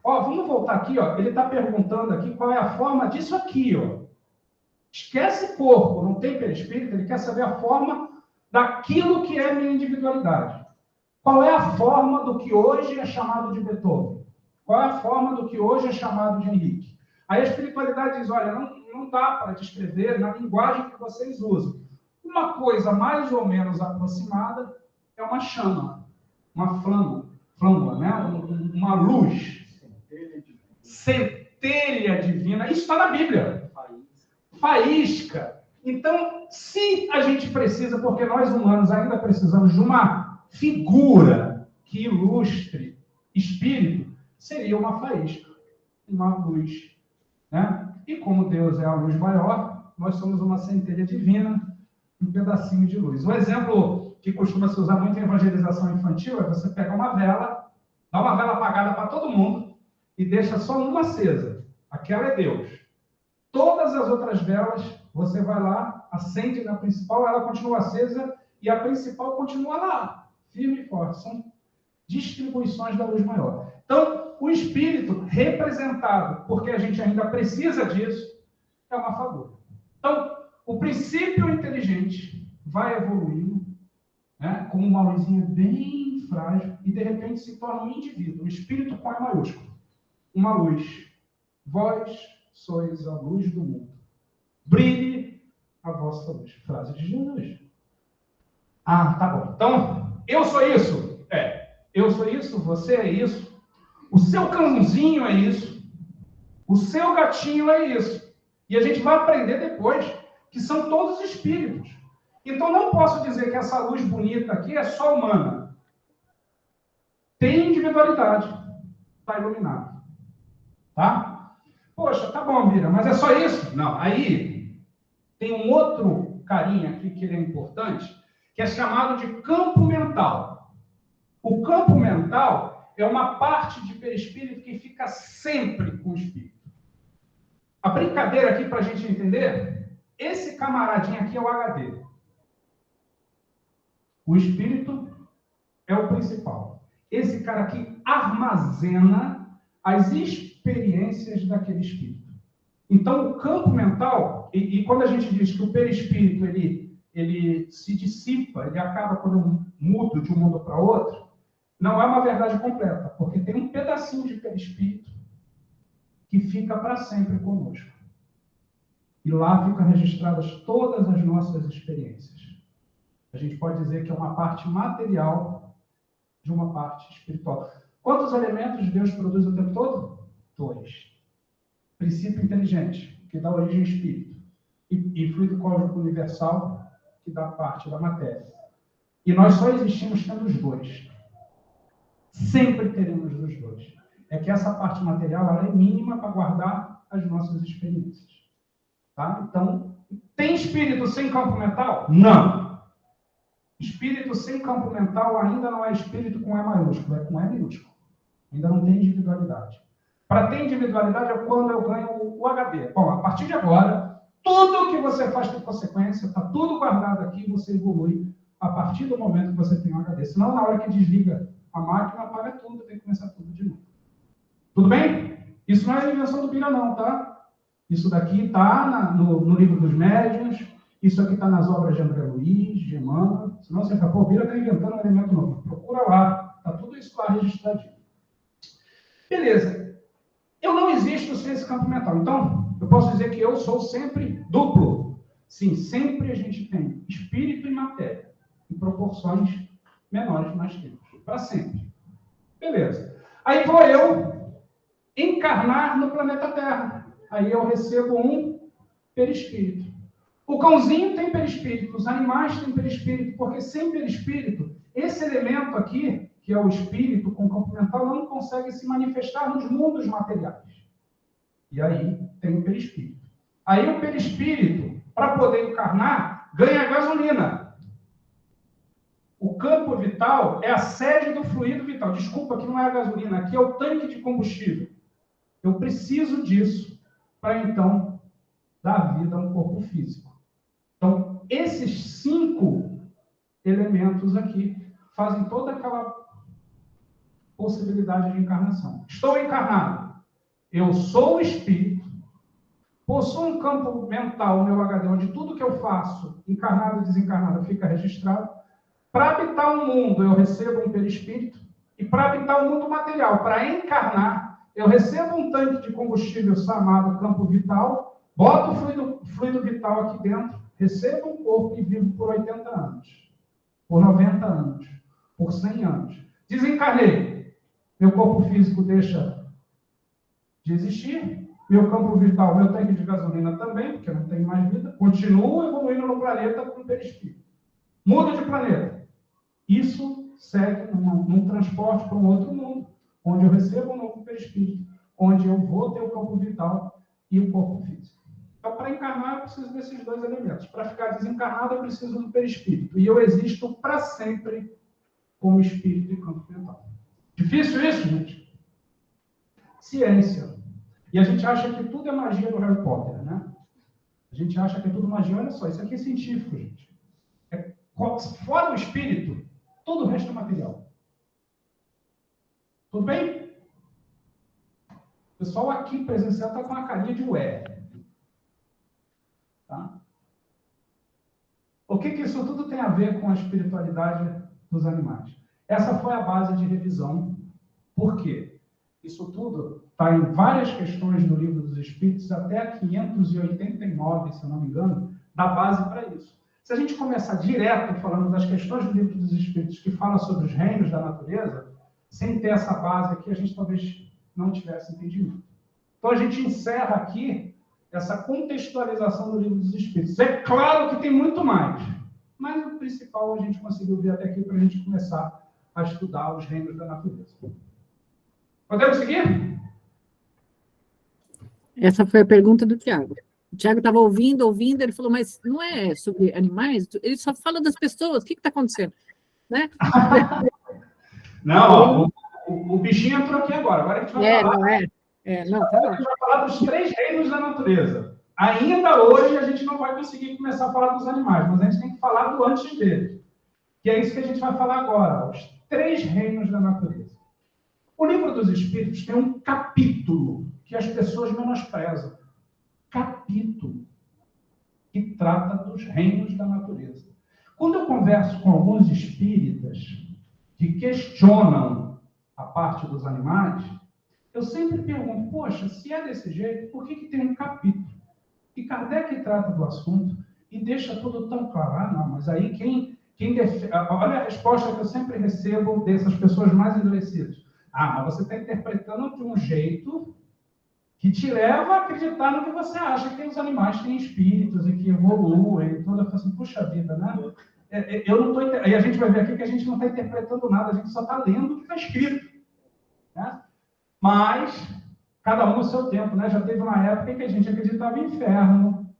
Ó, vamos voltar aqui, ó. Ele está perguntando aqui qual é a forma disso aqui, ó. Esquece corpo, não tem perispírito, ele quer saber a forma daquilo que é minha individualidade. Qual é a forma do que hoje é chamado de Beethoven? Qual é a forma do que hoje é chamado de Henrique? Aí a espiritualidade diz, olha, não dá para descrever na linguagem que vocês usam. Uma coisa mais ou menos aproximada é uma chama, uma flâmula, né? Uma luz. Centelha divina. Isso está na Bíblia. Faísca. Então, se a gente precisa, porque nós humanos ainda precisamos de uma figura que ilustre espírito, seria uma faísca, uma luz. Né? E como Deus é a luz maior, nós somos uma centelha divina, um pedacinho de luz. O exemplo que costuma se usar muito em evangelização infantil é você pegar uma vela, dá uma vela apagada para todo mundo e deixa só uma acesa. Aquela é Deus. Todas as outras velas, você vai lá, acende na principal, ela continua acesa e a principal continua lá, firme e forte. São distribuições da luz maior. Então, o espírito representado, porque a gente ainda precisa disso, é uma fagulha. Então, o princípio inteligente vai evoluindo, né, como uma luzinha bem frágil e, de repente, se torna um indivíduo, um espírito com E maiúsculo. Uma luz. Vós sois a luz do mundo. Brilhe a vossa luz. Frase de Jesus. Ah, tá bom. Então, eu sou isso. Eu sou isso, você é isso. O seu cãozinho é isso. O seu gatinho é isso. E a gente vai aprender depois que são todos espíritos. Então, não posso dizer que essa luz bonita aqui é só humana. Tem individualidade. Está iluminado. Tá? Poxa, tá bom, Bira, mas é só isso? Não. Aí, tem um outro carinha aqui que ele é importante, que é chamado de campo mental. O campo mental é uma parte de perispírito que fica sempre com o espírito. A brincadeira aqui, para a gente entender, esse camaradinho aqui é o HD. O espírito é o principal. Esse cara aqui armazena as experiências daquele espírito. Então, o campo mental, e quando a gente diz que o perispírito ele se dissipa, ele acaba quando eu mudo de um mundo para outro, não é uma verdade completa, porque tem um pedacinho de perispírito que fica para sempre conosco. E lá ficam registradas todas as nossas experiências. A gente pode dizer que é uma parte material de uma parte espiritual. Quantos elementos Deus produz o tempo todo? 2. Princípio inteligente, que dá origem ao espírito. E fluido cósmico universal, que dá parte da matéria. E nós só existimos tendo os 2. Sempre teremos os 2. É que essa parte material ela é mínima para guardar as nossas experiências. Tá? Então, tem espírito sem campo mental? Não. Espírito sem campo mental ainda não é espírito com E maiúsculo, é com E minúsculo. Ainda não tem individualidade. Para ter individualidade é quando eu ganho o HD. Bom, a partir de agora, tudo que você faz com consequência, está tudo guardado aqui, você evolui a partir do momento que você tem o HD. Senão, na hora que desliga a máquina, apaga tudo, tem que começar tudo de novo. Tudo bem? Isso não é invenção do Bira, não, tá? Isso daqui está no livro dos médiuns, isso aqui está nas obras de André Luiz, de Emmanuel. Senão você fala, pô, o Bira está inventando um elemento novo. Procura lá, está tudo isso lá registradinho. Beleza. Eu não existo sem esse campo mental. Então, eu posso dizer que eu sou sempre duplo. Sim, sempre a gente tem espírito e matéria, em proporções menores que nós temos. Para sempre. Beleza. Aí vou eu encarnar no planeta Terra. Aí eu recebo um perispírito. O cãozinho tem perispírito, os animais têm perispírito, porque sem perispírito, esse elemento aqui, que é o espírito com campo mental, não consegue se manifestar nos mundos materiais. E aí tem o perispírito. Aí o perispírito, para poder encarnar, ganha gasolina. O campo vital é a sede do fluido vital. Desculpa, aqui não é a gasolina, aqui é o tanque de combustível. Eu preciso disso para, então, dar vida a um corpo físico. Então, esses 5 elementos aqui fazem toda aquela possibilidade de encarnação. Estou encarnado. Eu sou o espírito. Possuo um campo mental, meu HD, onde tudo que eu faço, encarnado e desencarnado, fica registrado. Para habitar um mundo, eu recebo um perispírito. E para habitar um mundo material, para encarnar, eu recebo um tanque de combustível chamado campo vital, boto o fluido vital aqui dentro, recebo um corpo e vivo por 80 anos, por 90 anos, por 100 anos. Desencarnei. Meu corpo físico deixa de existir. Meu campo vital, meu tanque de gasolina também, porque eu não tenho mais vida. Continuo evoluindo no planeta com o perispírito. Muda de planeta. Isso segue num transporte para um outro mundo, onde eu recebo um novo perispírito, onde eu vou ter o campo vital e o corpo físico. Então, para encarnar, eu preciso desses 2 elementos. Para ficar desencarnado, eu preciso do perispírito. E eu existo para sempre como espírito e campo mental. Difícil isso, gente? Ciência. E a gente acha que tudo é magia do Harry Potter, né? A gente acha que é tudo magia. Olha só, isso aqui é científico, gente. Fora o espírito, todo o resto é material. Tudo bem? O pessoal aqui presencial está com uma carinha de ué. Tá? O que isso tudo tem a ver com a espiritualidade dos animais? Essa foi a base de revisão. Por quê? Isso tudo está em várias questões do Livro dos Espíritos, até 589, se eu não me engano, dá base para isso. Se a gente começar direto falando das questões do Livro dos Espíritos que fala sobre os reinos da natureza, sem ter essa base aqui, a gente talvez não tivesse entendimento. Então, a gente encerra aqui essa contextualização do Livro dos Espíritos. É claro que tem muito mais, mas o principal a gente conseguiu ver até aqui para a gente começar a estudar os reinos da natureza. Podemos seguir? Essa foi a pergunta do Tiago. O Tiago estava ouvindo, ele falou, mas não é sobre animais? Ele só fala das pessoas, o que está acontecendo? Né? Não, o bichinho entrou aqui agora. Agora a gente vai falar. Tá bom. A gente vai falar dos 3 reinos da natureza. Ainda hoje a gente não vai conseguir começar a falar dos animais, mas a gente tem que falar do antes deles. Que é isso que a gente vai falar agora, os 3 reinos da natureza. O Livro dos Espíritos tem um capítulo que as pessoas menosprezam. Capítulo que trata dos reinos da natureza. Quando eu converso com alguns espíritas que questionam a parte dos animais, eu sempre pergunto, poxa, se é desse jeito, por que tem um capítulo? E Kardec trata do assunto e deixa tudo tão claro. Ah, não, mas aí quem olha a resposta que eu sempre recebo dessas pessoas mais endurecidas. Ah, mas você está interpretando de um jeito que te leva a acreditar no que você acha, que os animais têm espíritos e que evoluem. E tudo. Eu falo assim, puxa vida, né? Eu não estou... Aí a gente vai ver aqui que a gente não está interpretando nada, a gente só está lendo o que está escrito. Né? Mas, cada um no seu tempo, né? Já teve uma época em que a gente acreditava em inferno,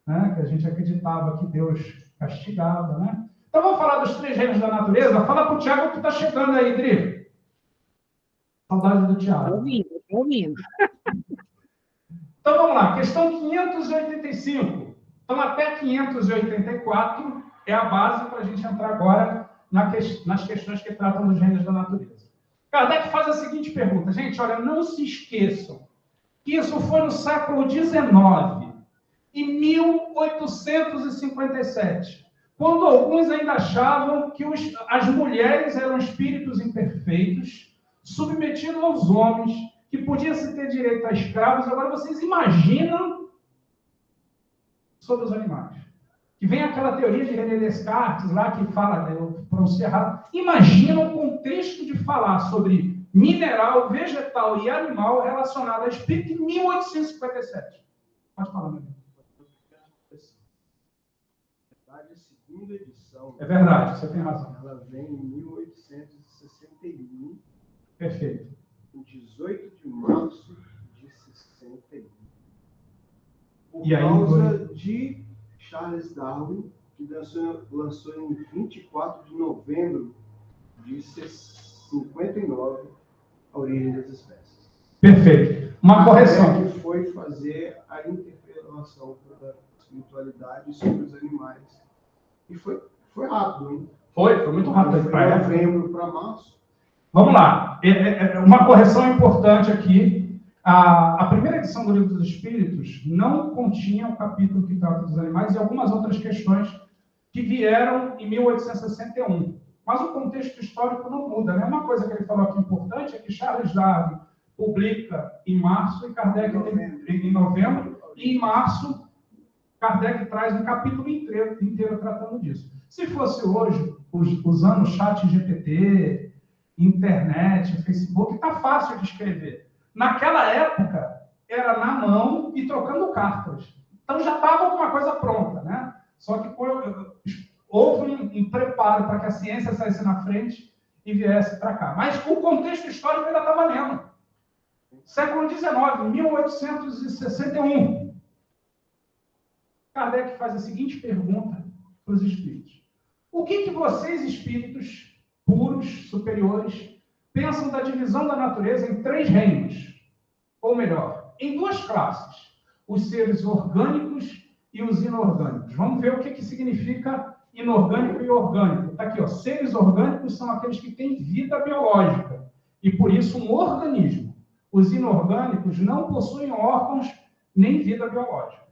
né? Que a gente acreditava que Deus castigava, né? Então, vamos falar dos 3 reinos da natureza? Fala para o Tiago que está chegando aí, Dri. Saudade do Tiago. Ouvindo. Então, vamos lá. Questão 585. Então, até 584 é a base para a gente entrar agora nas questões que tratam dos reinos da natureza. Kardec faz a seguinte pergunta. Gente, olha, não se esqueçam que isso foi no século XIX, em 1857, quando alguns ainda achavam que as mulheres eram espíritos imperfeitos, submetidos aos homens, que podia-se ter direito a escravos. Agora, vocês imaginam sobre os animais. Que vem aquela teoria de René Descartes lá, que fala, eu pronunciei errado. Imagina o contexto de falar sobre mineral, vegetal e animal relacionado a espírito em 1857. Pode falar, meu amigo. A segunda edição. É verdade, você tem razão. Ela vem em 1861. Perfeito. Em 18 de março de 61. Por E aí, causa de Charles Darwin, que lançou em 24 de novembro de 59 A Origem das Espécies. Perfeito. Uma correção. Que foi fazer a interpelação da espiritualidade sobre os animais. E foi rápido, hein? Foi muito rápido. Foi de novembro para março. Vamos lá. Uma correção importante aqui. A primeira edição do Livro dos Espíritos não continha o capítulo que trata dos animais e algumas outras questões que vieram em 1861. Mas o contexto histórico não muda, né? Uma coisa que ele falou aqui importante é que Charles Darwin publica em março e Kardec em novembro, e em março Kardec traz um capítulo inteiro tratando disso. Se fosse hoje, usando o chat GPT, internet, Facebook, está fácil de escrever. Naquela época, era na mão e trocando cartas. Então, já estava alguma coisa pronta, né? Só que houve um preparo para que a ciência saísse na frente e viesse para cá. Mas o contexto histórico ainda está valendo. Século XIX, 1861. Kardec faz a seguinte pergunta para os espíritos. O que vocês, espíritos puros, superiores, pensam da divisão da natureza em 3 reinos? Ou melhor, em 2 classes. Os seres orgânicos e os inorgânicos. Vamos ver o que significa inorgânico e orgânico. Está aqui, ó. Seres orgânicos são aqueles que têm vida biológica e, por isso, um organismo. Os inorgânicos não possuem órgãos nem vida biológica.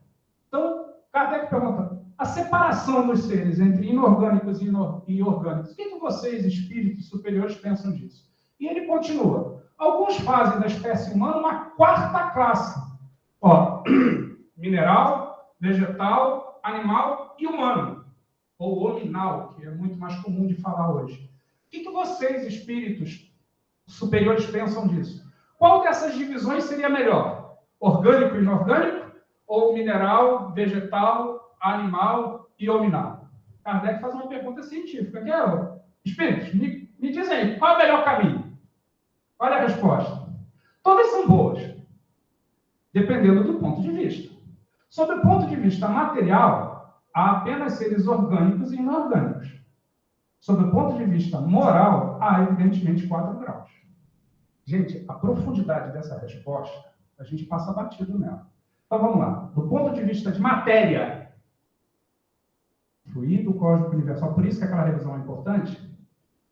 Então, Kardec pergunta, a separação dos seres entre inorgânicos e orgânicos, o que vocês, espíritos superiores, pensam disso? E ele continua. Alguns fazem da espécie humana uma 4ª classe. Ó, mineral, vegetal, animal e humano. Ou hominal, que é muito mais comum de falar hoje. O que vocês, espíritos superiores, pensam disso? Qual dessas divisões seria melhor? Orgânico e inorgânico? Ou mineral, vegetal, animal e hominal? Kardec faz uma pergunta científica. Que é, espíritos, me dizem aí, qual é o melhor caminho? Olha a resposta. Todas são boas, dependendo do ponto de vista. Sob o ponto de vista material, há apenas seres orgânicos e inorgânicos. Sob o ponto de vista moral, há, evidentemente, 4 graus. Gente, a profundidade dessa resposta, a gente passa batido nela. Então, vamos lá. Do ponto de vista de matéria, fluido cósmico universal, por isso que aquela revisão é importante,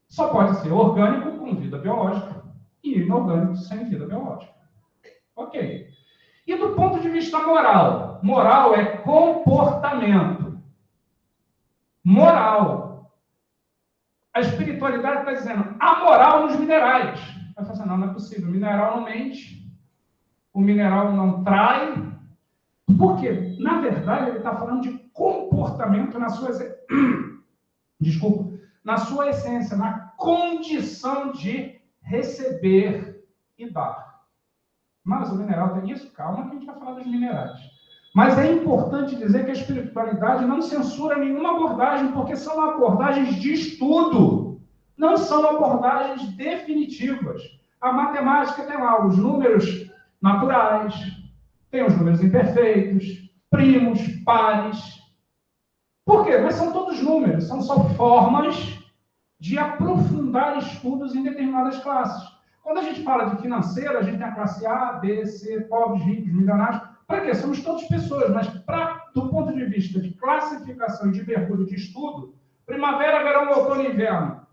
só pode ser orgânico com vida biológica e inorgânico sem vida biológica. Ok. E do ponto de vista moral? Moral é comportamento. Moral. A espiritualidade está dizendo a moral nos minerais. Vai falar assim, não é possível. O mineral não mente. O mineral não trai. Por quê? Na verdade, ele está falando de comportamento na sua... Desculpa. Na sua essência, na condição de receber e dar. Mas o mineral tem isso? Calma que a gente vai falar dos minerais. Mas é importante dizer que a espiritualidade não censura nenhuma abordagem, porque são abordagens de estudo, não são abordagens definitivas. A matemática tem lá os números naturais, tem os números imperfeitos, primos, pares. Por quê? Mas são todos números, são só formas de aprofundar estudos em determinadas classes. Quando a gente fala de financeira, a gente tem a classe A, B, C, pobres, ricos, milionários. Para quê? Somos todas pessoas, mas do ponto de vista de classificação e de mergulho de estudo, primavera, verão, outono e inverno.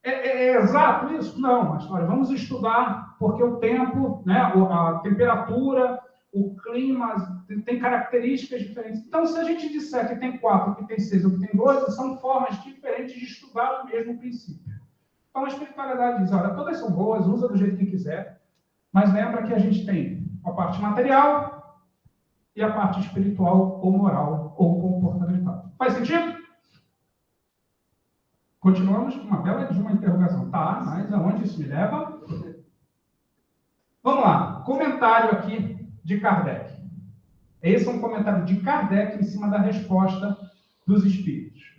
É exato isso? Não, mas olha, vamos estudar, porque o tempo, né, a temperatura, o clima, tem características diferentes. Então, se a gente disser que tem 4, que tem 6 ou que tem 12, são formas diferentes de estudar o mesmo princípio. Então, a espiritualidade diz, olha, todas são boas, usa do jeito que quiser, mas lembra que a gente tem a parte material e a parte espiritual ou moral ou comportamental. Faz sentido? Continuamos com uma bela de uma interrogação. Tá, mas aonde isso me leva? Vamos lá. Comentário aqui de Kardec. Esse é um comentário de Kardec em cima da resposta dos espíritos.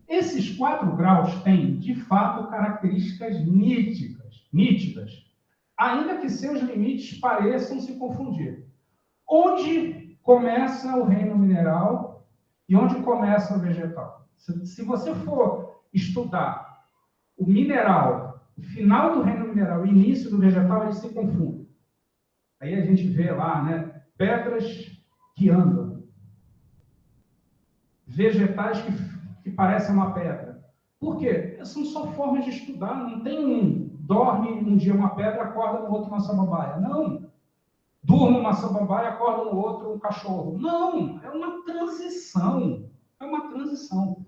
Esses 4 graus têm, de fato, características nítidas, ainda que seus limites pareçam se confundir. Onde começa o reino mineral e onde começa o vegetal? Se você for estudar o mineral, o final do reino mineral e o início do vegetal, eles se confundem. Aí a gente vê lá, né, pedras que andam, vegetais que parecem uma pedra. Por quê? São só formas de estudar, não tem dorme um dia uma pedra, acorda no outro uma samambaia. Não. Durma uma samambaia, acorda no outro um cachorro. Não, é uma transição. É uma transição.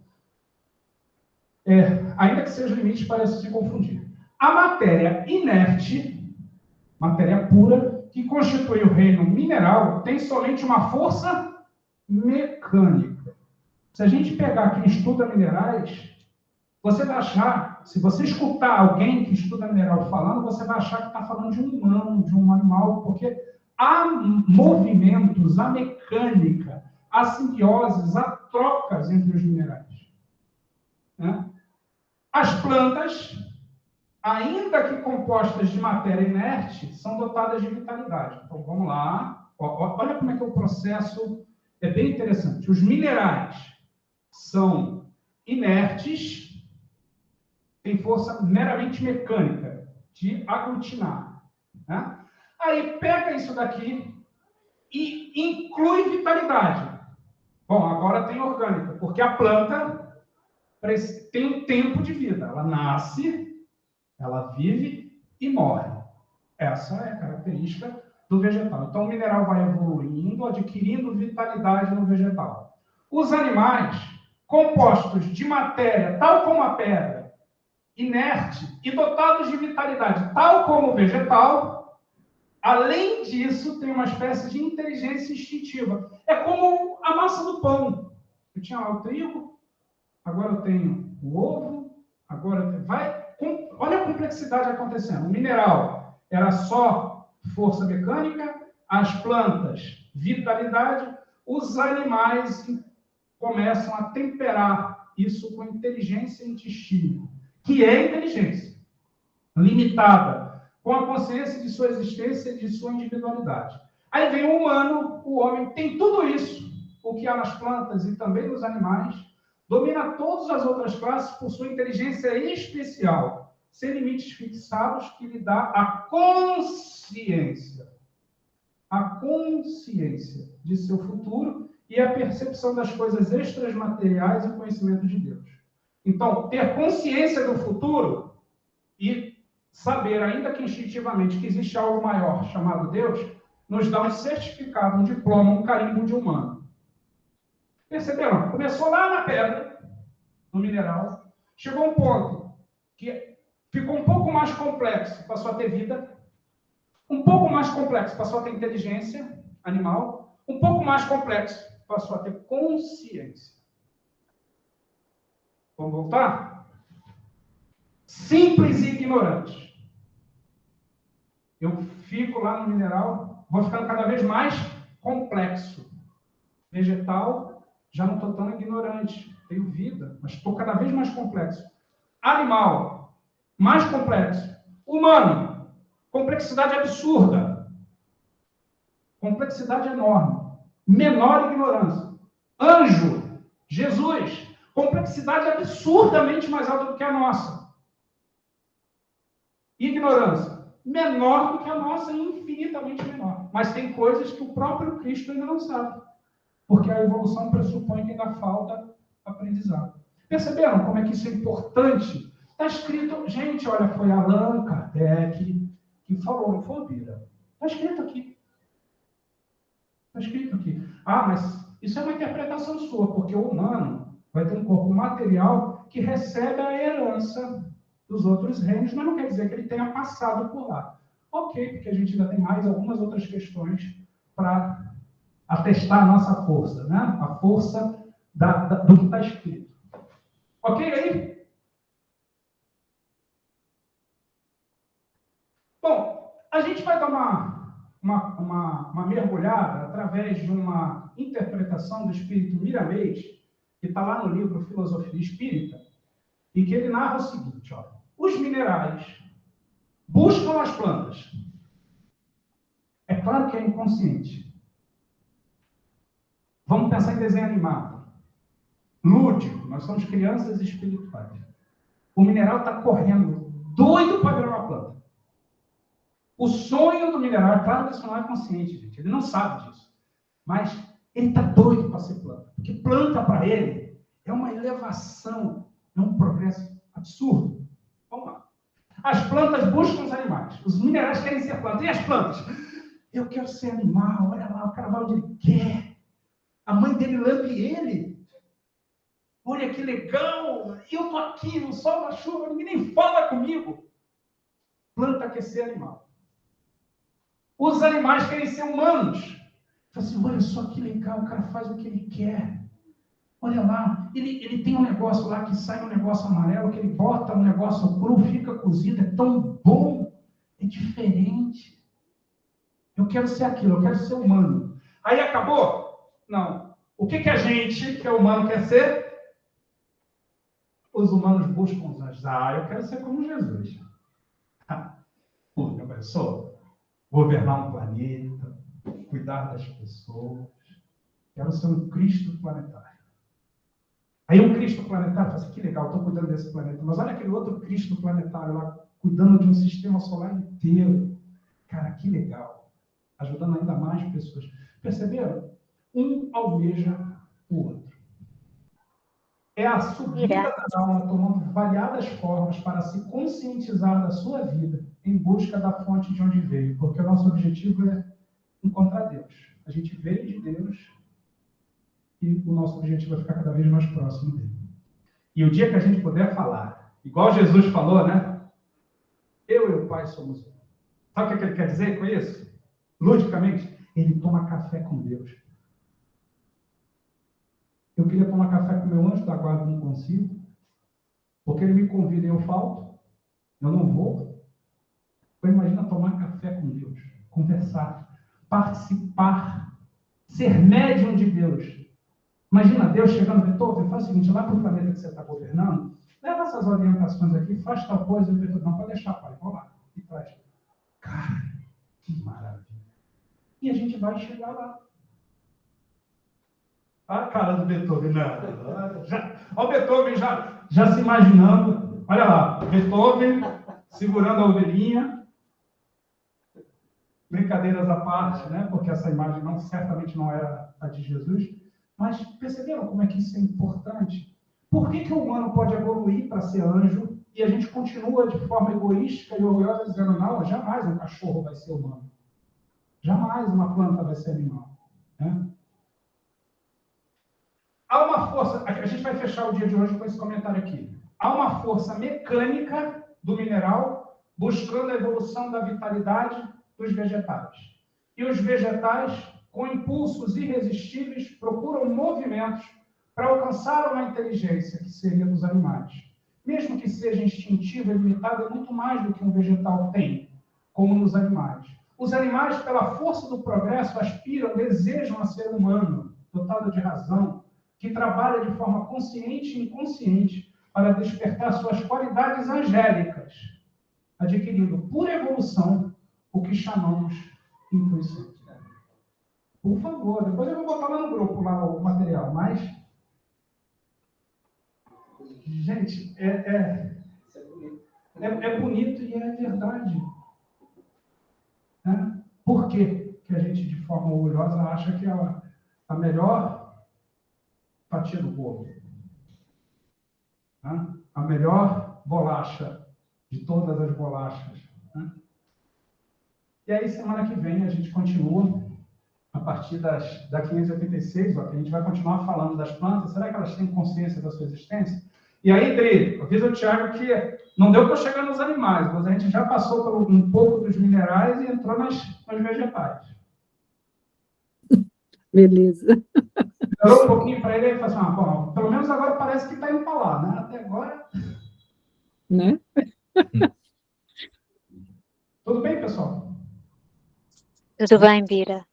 Ainda que seus limites pareçam se confundir. A matéria inerte, matéria pura, que constitui o reino mineral, tem somente uma força mecânica. Se a gente pegar quem estuda minerais, você vai achar, se você escutar alguém que estuda mineral falando, você vai achar que está falando de um humano, de um animal, porque há movimentos, há mecânica, há simbioses, há trocas entre os minerais. Né? As plantas, ainda que compostas de matéria inerte, são dotadas de vitalidade. Então, vamos lá. Olha como é que é o processo. É bem interessante. Os minerais são inertes, têm força meramente mecânica, de aglutinar. Né? Aí, pega isso daqui e inclui vitalidade. Bom, agora tem orgânica, porque a planta tem um tempo de vida. Ela nasce, ela vive e morre. Essa é a característica do vegetal. Então, o mineral vai evoluindo, adquirindo vitalidade no vegetal. Os animais, compostos de matéria, tal como a pedra, inerte e dotados de vitalidade, tal como o vegetal, além disso, tem uma espécie de inteligência instintiva. É como a massa do pão. Eu tinha lá o trigo, agora eu tenho o ovo, agora olha a complexidade acontecendo. O mineral era só força mecânica, as plantas, vitalidade, os animais começam a temperar isso com inteligência intestina, que é inteligência limitada, com a consciência de sua existência e de sua individualidade. Aí vem o humano, o homem, tem tudo isso, o que há nas plantas e também nos animais, domina todas as outras classes por sua inteligência especial, sem limites fixados, que lhe dá a consciência de seu futuro e a percepção das coisas extramateriais e conhecimento de Deus. Então, ter consciência do futuro e saber, ainda que instintivamente, que existe algo maior chamado Deus, nos dá um certificado, um diploma, um carimbo de humano. Perceberam? Começou lá na pedra, no mineral, chegou a um ponto que ficou um pouco mais complexo, passou a ter vida, um pouco mais complexo, passou a ter inteligência animal, um pouco mais complexo, passou a ter consciência. Vamos voltar? Simples e ignorante. Eu fico lá no mineral, vou ficando cada vez mais complexo. Vegetal, já não estou tão ignorante. Tenho vida, mas estou cada vez mais complexo. Animal, mais complexo. Humano, complexidade absurda. Complexidade enorme. Menor ignorância. Anjo, Jesus, complexidade absurdamente mais alta do que a nossa. Ignorância, menor do que a nossa e infinitamente menor. Mas tem coisas que o próprio Cristo ainda não sabe. Porque a evolução pressupõe que ainda falta aprendizado. Perceberam como é que isso é importante? Está escrito, gente, olha, foi Allan Kardec que falou, não foi o Bira. Está escrito aqui. Está escrito aqui. Ah, mas isso é uma interpretação sua, porque o humano vai ter um corpo material que recebe a herança dos outros reinos, mas não quer dizer que ele tenha passado por lá. Ok, porque a gente ainda tem mais algumas outras questões para atestar a nossa força, né? A força do que está escrito. Ok aí? Bom, a gente vai dar uma mergulhada através de uma interpretação do espírito Miramês, que está lá no livro Filosofia Espírita, e que ele narra o seguinte, ó, os minerais buscam as plantas. É claro que é inconsciente. Vamos pensar em desenho animado. Lúdico, nós somos crianças espirituais. O mineral está correndo, doido para virar uma planta. O sonho do mineral, claro que isso não é consciente, gente. Ele não sabe disso. Mas ele está doido para ser planta. Porque planta para ele é uma elevação, é um progresso absurdo. Vamos lá. As plantas buscam os animais. Os minerais querem ser plantas. E as plantas? Eu quero ser animal. Olha lá, o cara vai onde ele quer. A mãe dele lambe ele. Olha que legal. E eu estou aqui no sol, na chuva, ninguém nem fala comigo. Planta quer ser animal. Os animais querem ser humanos. Fala assim, olha só que legal, o cara faz o que ele quer. Olha lá, ele tem um negócio lá que sai um negócio amarelo, que ele bota um negócio cru, fica cozido, é tão bom, é diferente. Eu quero ser aquilo, eu quero ser humano. Aí acabou? Não. O que a gente, que é humano, quer ser? Os humanos buscam os anjos. Ah, eu quero ser como Jesus. Pô, já pensou? Governar um planeta, cuidar das pessoas. Quero ser um Cristo planetário. Aí um Cristo planetário fala assim, que legal, estou cuidando desse planeta. Mas olha aquele outro Cristo planetário lá, cuidando de um sistema solar inteiro. Cara, que legal. Ajudando ainda mais pessoas. Perceberam? Um almeja o outro. É a subida da alma tomando variadas formas para se conscientizar da sua vida em busca da fonte de onde veio. Porque o nosso objetivo é encontrar Deus. A gente veio de Deus e o nosso objetivo é ficar cada vez mais próximo dele. E o dia que a gente puder falar, igual Jesus falou, né? Eu e o Pai somos um. Sabe o que ele quer dizer com isso? Ludicamente, ele toma café com Deus. Eu queria tomar café com meu anjo da guarda, não consigo. Porque ele me convida e eu falto. Eu não vou. Então, imagina tomar café com Deus. Conversar. Participar. Ser médium de Deus. Imagina Deus chegando, Beethoven, faz o seguinte, lá para o planeta que você está governando, leva essas orientações aqui, faz tal coisa, e Beethoven, não, pode deixar, pai, vamos lá. E traz. Cara, que maravilha. E a gente vai chegar lá. A cara do Beethoven, não. Olha o Beethoven já se imaginando. Olha lá, Beethoven segurando a ovelhinha. Brincadeiras à parte, né? Porque essa imagem certamente não era a de Jesus. Mas perceberam como é que isso é importante? Por que o humano pode evoluir para ser anjo e a gente continua de forma egoísta e orgulhosa dizendo, não, jamais um cachorro vai ser humano. Jamais uma planta vai ser animal. Né? Há uma força, a gente vai fechar o dia de hoje com esse comentário aqui. Há uma força mecânica do mineral buscando a evolução da vitalidade dos vegetais. E os vegetais, com impulsos irresistíveis, procuram movimentos para alcançar uma inteligência que seria dos animais. Mesmo que seja instintiva e limitada, é muito mais do que um vegetal tem, como nos animais. Os animais, pela força do progresso, aspiram, desejam a ser humano, dotado de razão, que trabalha de forma consciente e inconsciente para despertar suas qualidades angélicas, adquirindo, por evolução, o que chamamos de intuição. Por favor, depois eu vou botar lá no grupo lá o material, mas... Gente, é bonito e é verdade. Né? Por que a gente, de forma orgulhosa, acha que é a melhor fatia do bolo? Né? A melhor bolacha de todas as bolachas. Né? E aí, semana que vem, a gente continua a partir da 586, ó, que a gente vai continuar falando das plantas. Será que elas têm consciência da sua existência? E aí, Dri, avisa o Tiago que não deu para chegar nos animais, mas a gente já passou por um pouco dos minerais e entrou nos vegetais. Beleza. Melhorou um pouquinho para ele e falou assim, bom, pelo menos agora parece que está indo para lá, né? Até agora... Né? Tudo bem, pessoal? Tudo bem, Bira.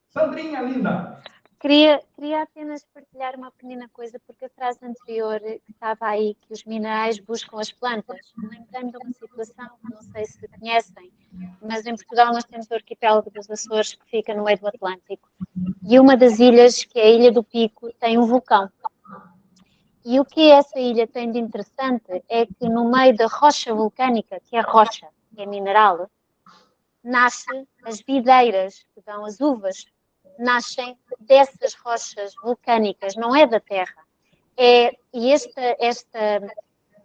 Sandrinha, linda! Queria apenas partilhar uma pequena coisa, porque a frase anterior que estava aí, que os minerais buscam as plantas, lembrei-me de uma situação que não sei se conhecem, mas em Portugal nós temos o arquipélago dos Açores, que fica no meio do Atlântico. E uma das ilhas, que é a Ilha do Pico, tem um vulcão. E o que essa ilha tem de interessante é que no meio da rocha vulcânica, que é rocha, que é mineral, nascem as videiras, que dão as uvas, nascem dessas rochas vulcânicas, não é da Terra. E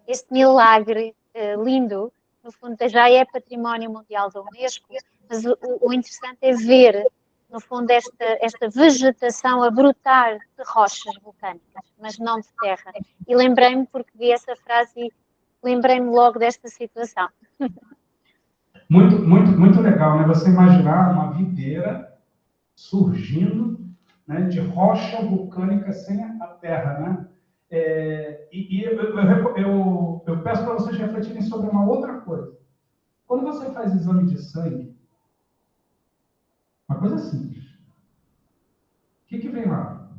este milagre lindo, no fundo, já é património mundial da Unesco, mas o interessante é ver, no fundo, esta vegetação a brotar de rochas vulcânicas, mas não de terra. E lembrei-me, porque vi essa frase e lembrei-me logo desta situação. Muito, muito, muito legal, né? Você imaginar uma videira surgindo, né, de rocha vulcânica sem a terra, né? Eu peço para vocês refletirem sobre uma outra coisa. Quando você faz exame de sangue, uma coisa simples. O que vem lá?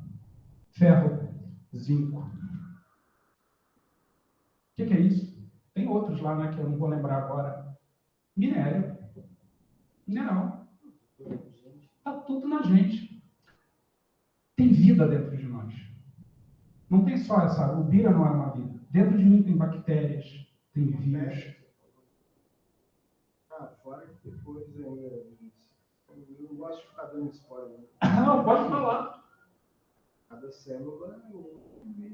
Ferro, zinco. O que é isso? Tem outros lá, né, que eu não vou lembrar agora. Minério. Mineral. Está tudo na gente. Tem vida dentro de nós. Não tem só essa... O Bira não é uma vida. Dentro de mim tem bactérias, tem vírus. Fora que depois eu não gosto de ficar dando spoiler. Não, pode falar. Cada célula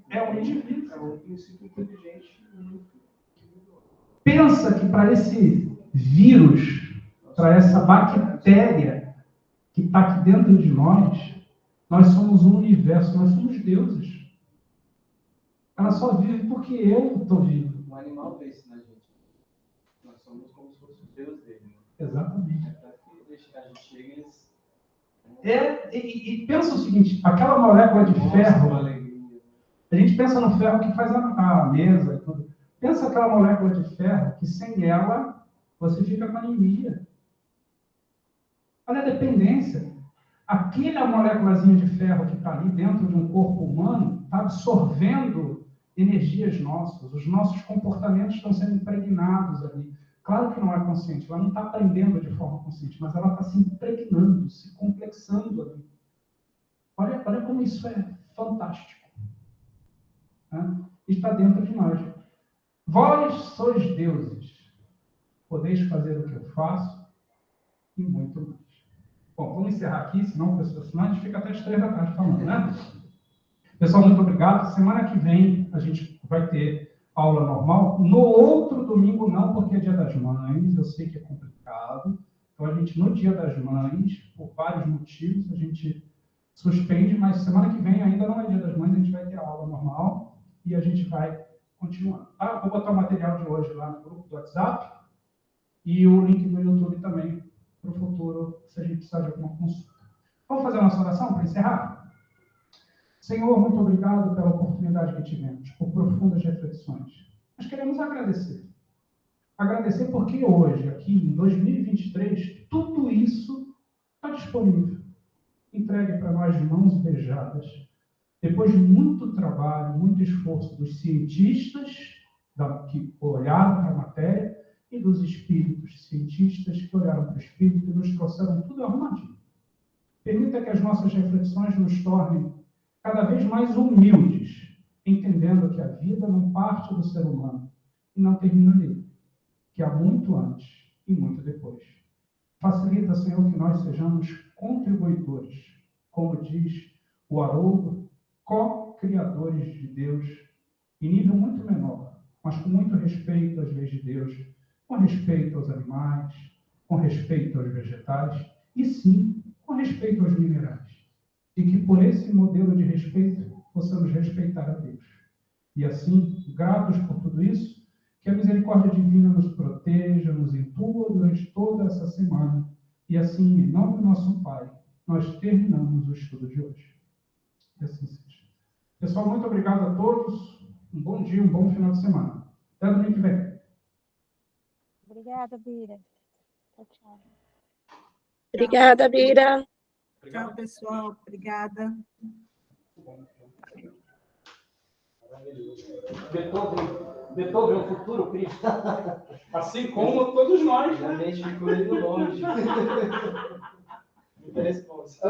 é um indivíduo. É um princípio inteligente muito individual. Pensa que para esse vírus, para essa bactéria que está aqui dentro de nós somos um universo, nós somos deuses. Ela só vive porque eu estou vivo. Um animal vê isso na gente. Nós somos como se fosse o Deus dele. Né? Exatamente. Até que a gente chega e eles... E pensa o seguinte, aquela molécula de ferro, a gente pensa no ferro que faz a mesa e tudo. Pensa aquela molécula de ferro que sem ela você fica com anemia. Olha a dependência. Aquela moléculazinha de ferro que está ali dentro de um corpo humano está absorvendo energias nossas. Os nossos comportamentos estão sendo impregnados ali. Claro que não é consciente, ela não está aprendendo de forma consciente, mas ela está se impregnando, se complexando ali. Olha como isso é fantástico. Né? Está dentro de nós. Vós sois deuses, podeis fazer o que eu faço e muito mais. Bom, vamos encerrar aqui, senão a gente fica até as 3 da tarde falando, né? Pessoal, muito obrigado. Semana que vem a gente vai ter aula normal. No outro domingo não, porque é Dia das Mães. Eu sei que é complicado. Então, a gente, no Dia das Mães, por vários motivos, a gente suspende, mas semana que vem ainda não é Dia das Mães, a gente vai ter aula normal e a gente vai continuar. Tá? Vou botar o material de hoje lá no grupo do WhatsApp e o link do YouTube também para o futuro, se a gente precisar de alguma consulta. Vamos fazer a nossa oração para encerrar? Senhor, muito obrigado pela oportunidade que tivemos, por profundas reflexões. Nós queremos agradecer. Agradecer porque hoje, aqui em 2023, tudo isso está disponível. Entregue para nós de mãos beijadas. Depois de muito trabalho, muito esforço dos cientistas que olharam para a matéria e dos espíritos, cientistas que olharam para o espírito e nos trouxeram tudo arrumadinho. Permita que as nossas reflexões nos tornem cada vez mais humildes, entendendo que a vida não parte do ser humano e não termina nele, que há muito antes e muito depois. Facilita, Senhor, que nós sejamos contribuidores, como diz o Haroldo, co-criadores de Deus, em nível muito menor, mas com muito respeito às leis de Deus, com respeito aos animais, com respeito aos vegetais e, sim, com respeito aos minerais. E que por esse modelo de respeito possamos respeitar a Deus. E assim, gratos por tudo isso, que a misericórdia divina nos proteja, nos intua durante toda essa semana. E assim, em nome do nosso Pai, nós terminamos o estudo de hoje. E assim seja. Pessoal, muito obrigado a todos. Um bom dia, um bom final de semana. Até domingo que vem. Obrigada, Bira. Tchau, tchau. Obrigada, Bira. Tchau, pessoal. Obrigada. Beethoven é o futuro Cristo. Assim como todos nós, A mente ficou indo longe. Muita resposta.